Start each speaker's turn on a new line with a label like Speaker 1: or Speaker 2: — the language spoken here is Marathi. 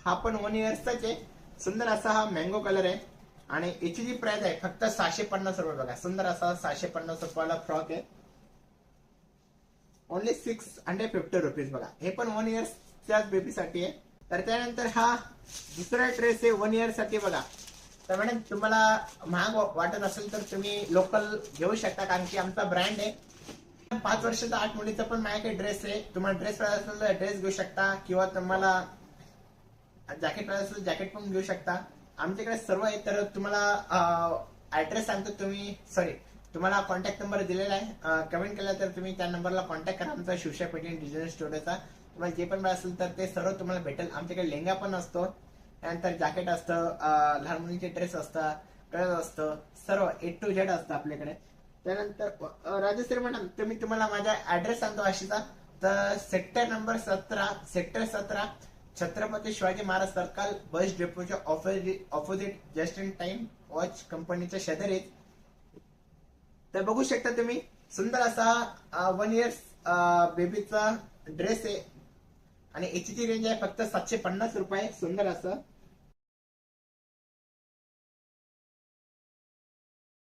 Speaker 1: हा पण 1 इयर्सचाच आहे. सुंदर असा हा मँगो कलर आहे आणि याची जी प्राइस आहे फक्त 650 रुपये. बघा सुंदर असा 650 रुपयाला फ्रॉक आहे. Only 650 rupees. बघा हे पण 1 इयर्सच्याच बेबीसाठी आहे. तर त्यानंतर हा दुसरा ड्रेस आहे 1 इयर साठी. बघा तर मॅडम तुम्हाला महाग वाटत असेल तर तुम्ही लोकल घेऊ शकता, कारण की आमचा ब्रँड आहे. 5 वर्षाचा 8 मुलीचा पण माझ्याकडे ड्रेस आहे. तुम्हाला ड्रेस पाहिजे असेल तर ड्रेस घेऊ शकता, किंवा तुम्हाला जॅकेट पाहिजे असेल जॅकेट पण घेऊ शकता. आमच्याकडे सर्व आहे. तर तुम्हाला ऍड्रेस सांगतो, तुम्हाला कॉन्टॅक्ट नंबर दिलेला आहे. कमेंट केला तर तुम्ही त्या नंबरला कॉन्टॅक्ट करा. आमचा शिवशाही पेटिंग डिझाईन स्टुडिओचा. तुम्हाला जे पण पाहिजे असेल तर ते सर्व तुम्हाला भेटेल. आमच्याकडे लेंगा पण असतो, त्यानंतर जॅकेट असतं, लहान मुलीचे ड्रेस असतात, कलर असतं, सर्व A to Z असतं आपल्याकडे. त्यानंतर राजश्री मॅडम तुम्हाला माझा ऍड्रेस सांगतो वाशीचा. तर sector 17 Chhatrapati Shivaji Maharaj circle bus डेपोच्या opposite just in time watch कंपनीच्या शेजारीच. तर बघू शकता तुम्ही सुंदर असा 1 इयर्स बेबीचा ड्रेस आहे आणि याची जी रेंज आहे फक्त 750 रुपये. सुंदर असं